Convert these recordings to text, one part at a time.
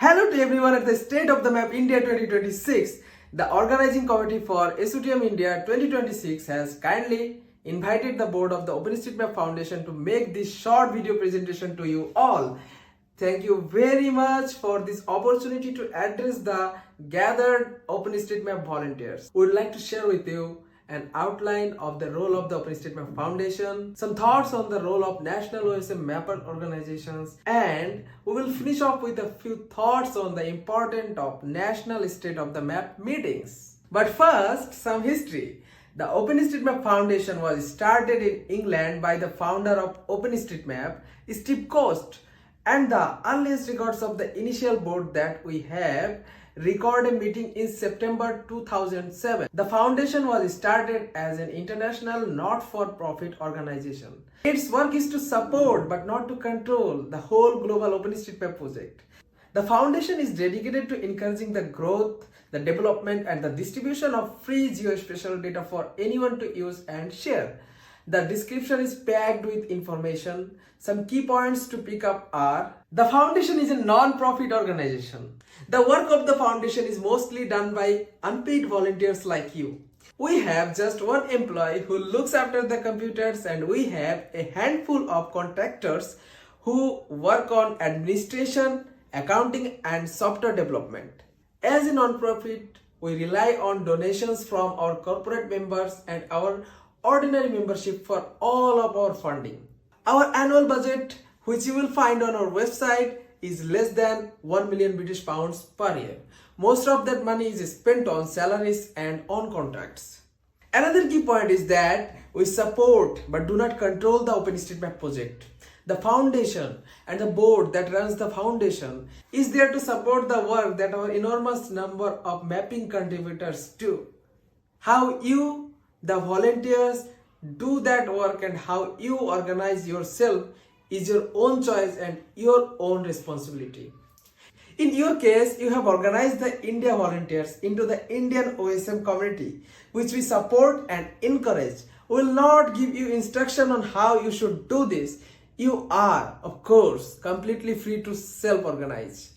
Hello to everyone at the State of the Map India 2026. The organizing committee for SOTM India 2026 has kindly invited the board of the OpenStreetMap Foundation to make this short video presentation to you all. Thank you very much for this opportunity to address the gathered OpenStreetMap volunteers. We would like to share with you an outline of the role of the OpenStreetMap Foundation, some thoughts on the role of national OSM mapper organizations, and we will finish off with a few thoughts on the importance of national state of the map meetings. But first, some history. The OpenStreetMap Foundation was started in England by the founder of OpenStreetMap, Steve Coast, and the earliest records of the initial board that we have record a meeting in September 2007. The foundation was started as an international not-for-profit organization. Its work is to support but not to control the whole global OpenStreetMap project. The foundation is dedicated to encouraging the growth, the development and the distribution of free geospatial data for anyone to use and share. The description is packed with information. Some key points to pick up are: the foundation is a non-profit organization. The work of the foundation is mostly done by unpaid volunteers like you. We have just one employee who looks after the computers, and we have a handful of contractors who work on administration, accounting and software development. As a non-profit, we rely on donations from our corporate members and our ordinary membership for all of our funding. Our annual budget, which you will find on our website, is less than 1 million British pounds per year. Most of that money is spent on salaries and on contracts. Another key point is that we support but do not control the OpenStreetMap project. The foundation and the board that runs the foundation is there to support the work that our enormous number of mapping contributors do. How you, the volunteers, do that work and how you organize yourself is your own choice and your own responsibility. In your case, you have organized the India volunteers into the Indian OSM community, which we support and encourage. We will not give you instruction on how you should do this. You are, of course, completely free to self-organize.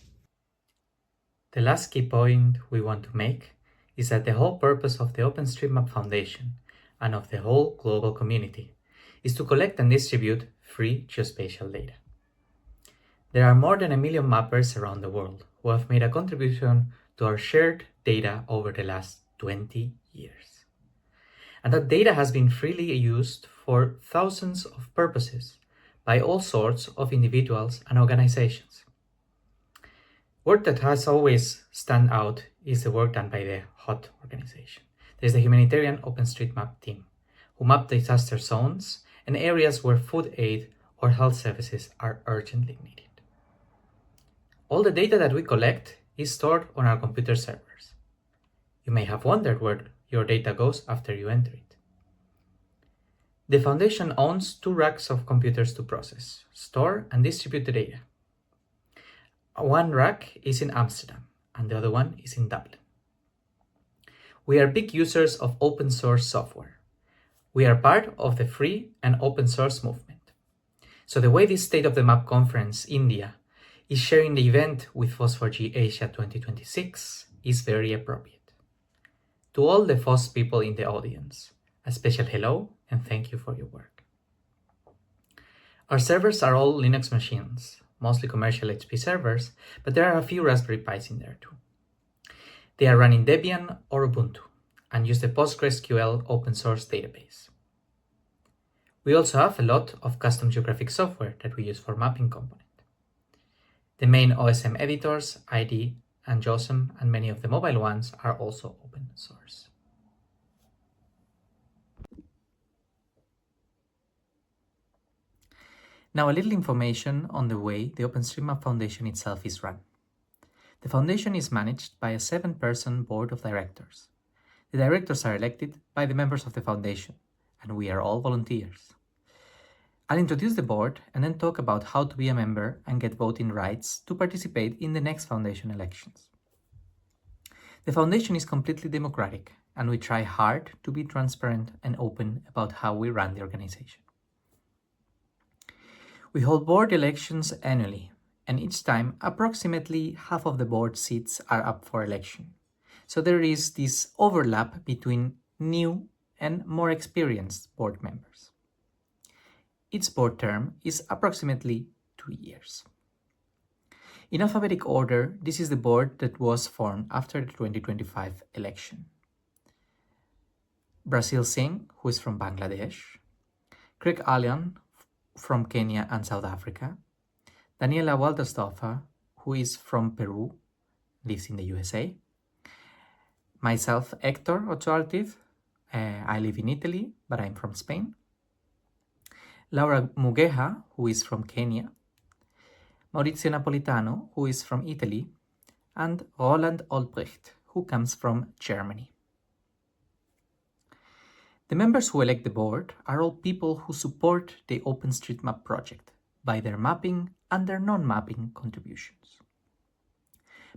The last key point we want to make is that the whole purpose of the OpenStreetMap Foundation and of the whole global community is to collect and distribute free geospatial data. There are more than 1 million mappers around the world who have made a contribution to our shared data over the last 20 years. And that data has been freely used for thousands of purposes by all sorts of individuals and organizations. Work that has always stand out is the work done by the HOT organization. There's the humanitarian OpenStreetMap team, who map disaster zones and areas where food aid or health services are urgently needed. All the data that we collect is stored on our computer servers. You may have wondered where your data goes after you enter it. The foundation owns 2 racks of computers to process, store and distribute the data. One rack is in Amsterdam and the other one is in Dublin. We are big users of open source software. We are part of the free and open source movement. So the way this State of the Map Conference India is sharing the event with FOSS4G Asia 2026 is very appropriate. To all the FOSS people in the audience, a special hello and thank you for your work. Our servers are all Linux machines, mostly commercial HP servers, but there are a few Raspberry Pis in there too. They are running Debian or Ubuntu and use the PostgreSQL open source database. We also have a lot of custom geographic software that we use for mapping component. The main OSM editors, ID and JOSM, and many of the mobile ones are also open source. Now a little information on the way the OpenStreetMap Foundation itself is run. The foundation is managed by a 7-person board of directors. The directors are elected by the members of the foundation, and we are all volunteers. I'll introduce the board and then talk about how to be a member and get voting rights to participate in the next foundation elections. The foundation is completely democratic, and we try hard to be transparent and open about how we run the organization. We hold board elections annually, and each time approximately half of the board seats are up for election. So there is this overlap between new and more experienced board members. Its board term is approximately 2 years. In alphabetic order, this is the board that was formed after the 2025 election. Brazil Singh, who is from Bangladesh, Craig Allian from Kenya and South Africa, Daniela Waltersdorfer, who is from Peru, lives in the USA, myself, Hector Ochoaltiz, I live in Italy, but I'm from Spain, Laura Mugeja, who is from Kenya, Maurizio Napolitano, who is from Italy, and Roland Olbrecht, who comes from Germany. The members who elect the board are all people who support the OpenStreetMap project by their mapping and their non-mapping contributions.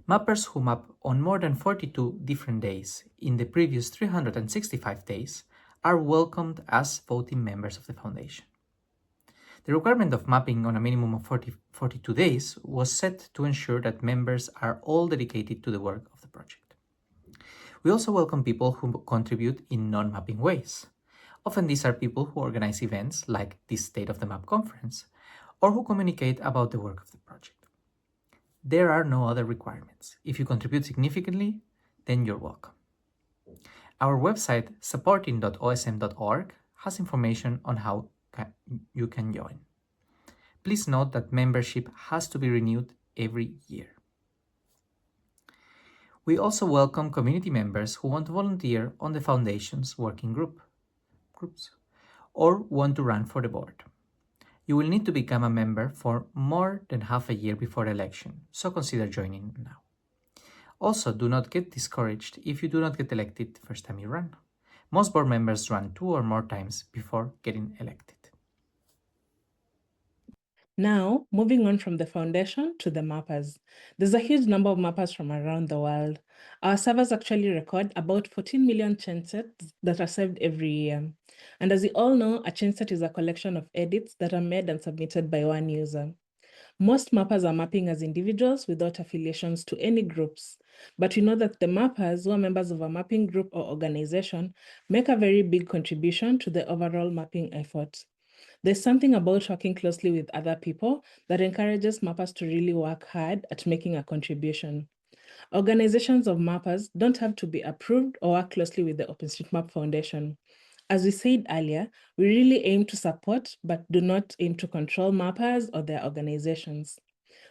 Mappers who map on more than 42 different days in the previous 365 days are welcomed as voting members of the Foundation. The requirement of mapping on a minimum of 42 days was set to ensure that members are all dedicated to the work of the project. We also welcome people who contribute in non-mapping ways. Often these are people who organize events like this State of the Map conference, or who communicate about the work of the project. There are no other requirements. If you contribute significantly, then you're welcome. Our website, supporting.osm.org, has information on how you can join. Please note that membership has to be renewed every year. We also welcome community members who want to volunteer on the Foundation's working groups or want to run for the board. You will need to become a member for more than half a year before election, so consider joining now. Also, do not get discouraged if you do not get elected the first time you run. Most board members run 2 or more times before getting elected. Now, moving on from the foundation to the mappers. There's a huge number of mappers from around the world. Our servers actually record about 14 million chainsets that are saved every year. And as you all know, a chainset is a collection of edits that are made and submitted by one user. Most mappers are mapping as individuals without affiliations to any groups. But we know that the mappers, who are members of a mapping group or organization, make a very big contribution to the overall mapping effort. There's something about working closely with other people that encourages mappers to really work hard at making a contribution. Organizations of mappers don't have to be approved or work closely with the OpenStreetMap Foundation. As we said earlier, we really aim to support but do not aim to control mappers or their organizations.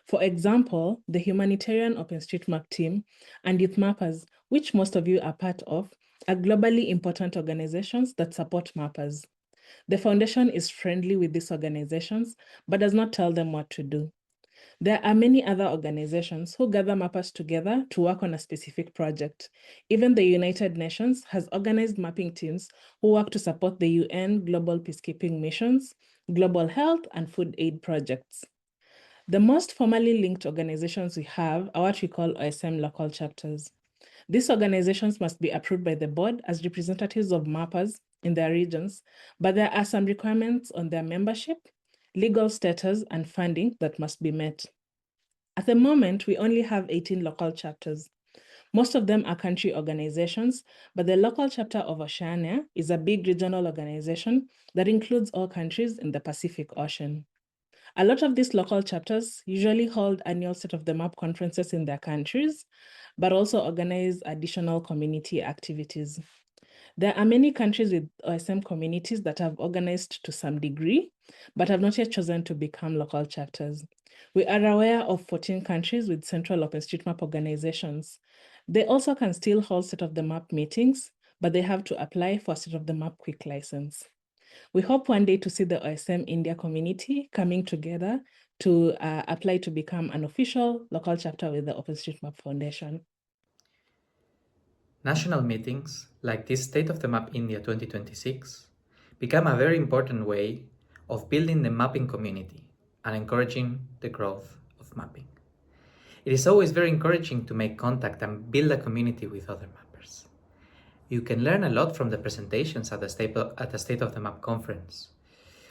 For example, the humanitarian OpenStreetMap team and youth mappers, which most of you are part of, are globally important organizations that support mappers. The Foundation is friendly with these organizations, but does not tell them what to do. There are many other organizations who gather mappers together to work on a specific project. Even the United Nations has organized mapping teams who work to support the UN global peacekeeping missions, global health, and food aid projects. The most formally linked organizations we have are what we call OSM local chapters. These organizations must be approved by the board as representatives of mappers in their regions, but there are some requirements on their membership, legal status, and funding that must be met. At the moment, we only have 18 local chapters. Most of them are country organizations, but the local chapter of Oceania is a big regional organization that includes all countries in the Pacific Ocean. A lot of these local chapters usually hold annual State of the Map conferences in their countries, but also organize additional community activities. There are many countries with OSM communities that have organized to some degree, but have not yet chosen to become local chapters. We are aware of 14 countries with central OpenStreetMap organizations. They also can still hold State of the Map meetings, but they have to apply for State of the Map quick license. We hope one day to see the OSM India community coming together to apply to become an official local chapter with the OpenStreetMap Foundation. National meetings, like this State of the Map India 2026, become a very important way of building the mapping community and encouraging the growth of mapping. It is always very encouraging to make contact and build a community with other mappers. You can learn a lot from the presentations at the State of the Map conference.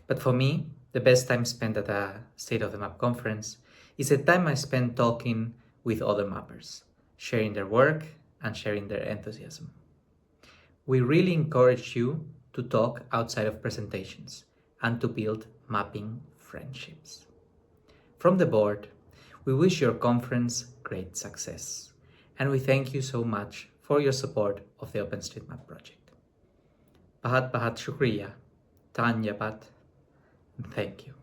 But for me, the best time spent at a State of the Map conference It's a time I spent talking with other mappers, sharing their work and sharing their enthusiasm. We really encourage you to talk outside of presentations and to build mapping friendships. From the board, we wish your conference great success, and we thank you so much for your support of the OpenStreetMap project. Bahat Shukriya, Tanya Bat, and thank you.